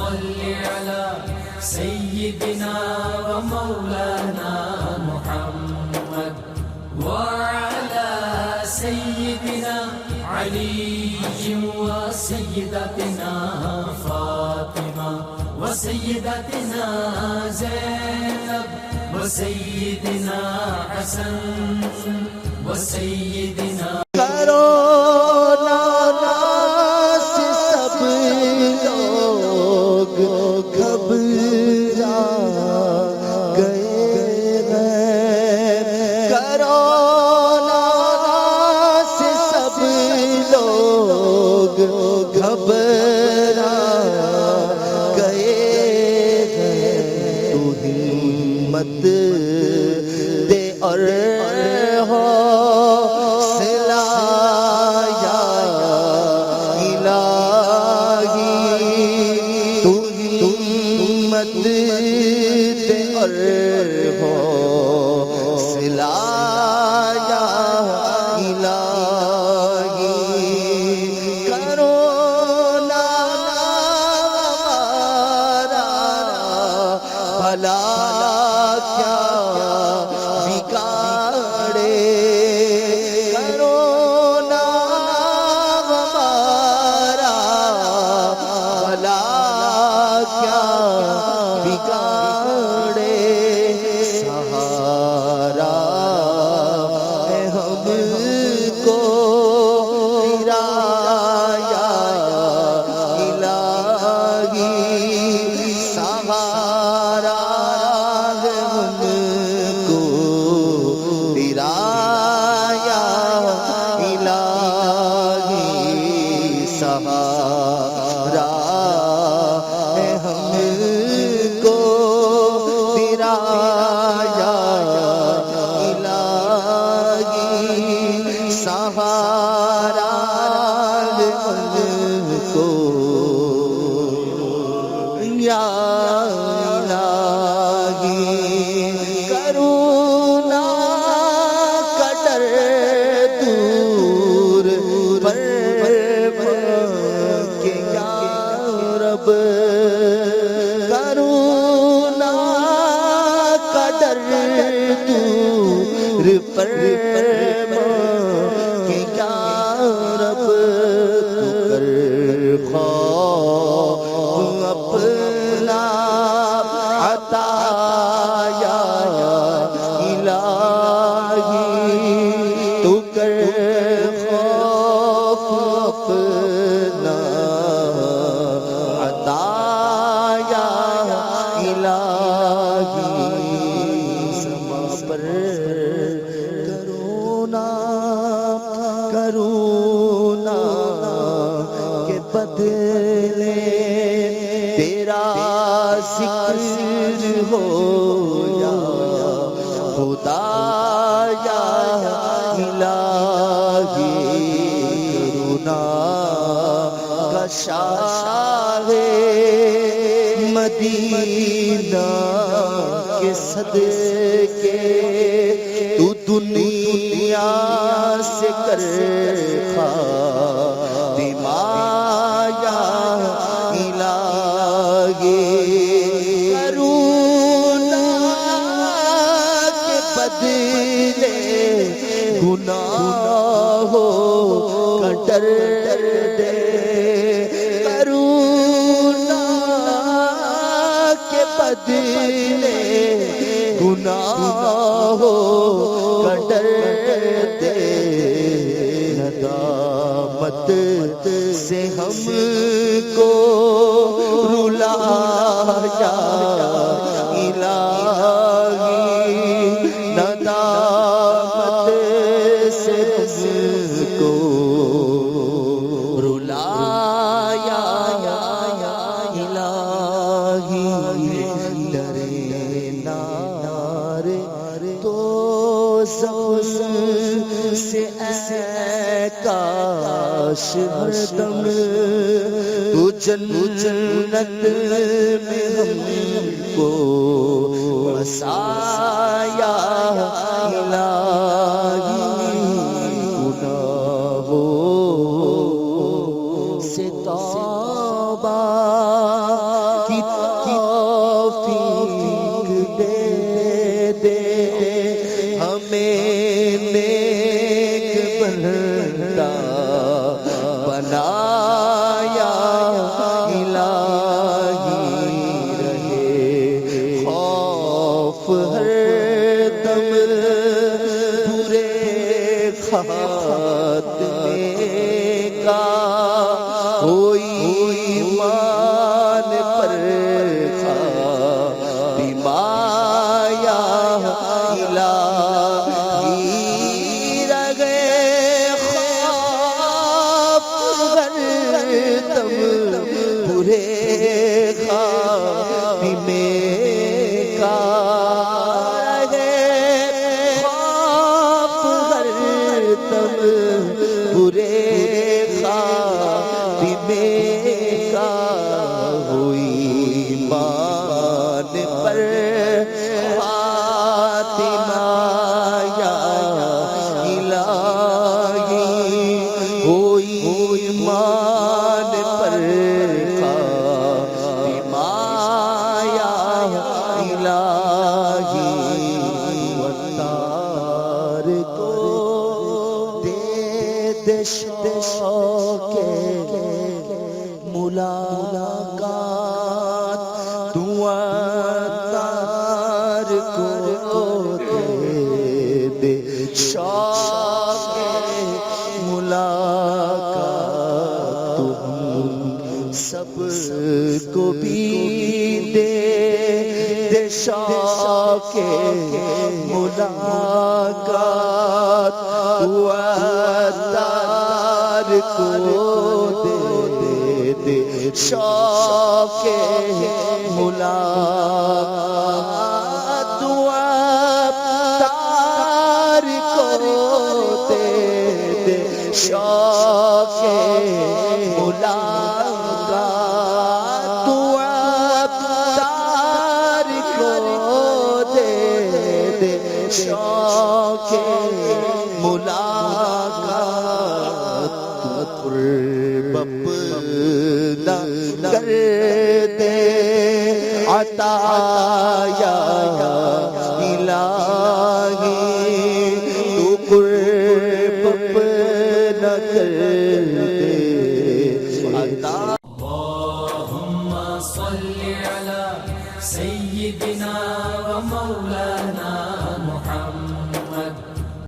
صل على سيدنا ومولانا محمد وعلى سيدنا علي وسيدتنا فاطمة وسيدتنا زينب وسيدنا حسن وسيدنا کرونا سے سب لوگ گھبرا گئے ہیں، کرونا سے سب لوگ گھبرا گئے ہیں، تو ہمت دے اور حوصلہ یا الہی، تو ہمت دے اور حوصلہ یا الہی، کرونا ہمارا بھلا کیا بگاڑے، کرونا ہمارا بھلا کیا بگاڑے، سہارا ہے ہم کو تیرا یا الہی، سہارا ہے ہم کو تیرا یا الہی، سہارا ہے ہم کو تیرا یا الہی، سہارا ہے ہم کو یا الہی، کرونا کا ڈر دور پر کہ یا رب، کرونا کا ڈر دور پر کہ یا رب، تو کر خوف اپنا عطا یا الہی، تو کر خوف اپنا عطا یا الہی، سما پر کرونا کے بدلے تیرا ذکر ہو یا خدا یا الہی، کرونا کا شاہ مدینہ کے صدقے تو دنیا سے کر خاتمہ یا الہی، کرونا کے بدلے گناہوں کا ڈر دے، کرونا کے بدلے گناہوں کا ڈر دے، ندامت سے ہم کو رلا یا الہی، ندامت سے ہم کو رلا یا الہی، ڈرے نار تو سے اے کاش ہر دم تو جنت میں ہم کو بسایا الہی، گناہوں سے توبہ ایمان پر خاتمہ یا الہی رگے خواب غرتم برے خاتمے کا برے خاتمے کا ہوئی ایمان پر خاتمہ یا الہی ہوئی ایمان پر خاتمہ یا الہی وطار کو شوق ملاقات دعاتار کو دے شوق ملاقات تم سب کو بھی دے شوق ملاقات دعاتار کو دے شوق ملاقات دعاتار کو دے شوق ملاقات دعاتار کو دے شوق ملاقات قرب اپنا کر دے عطا یا الہی تو قرب اپنا کر دے عطا اللهم صل على سيدنا ومولانا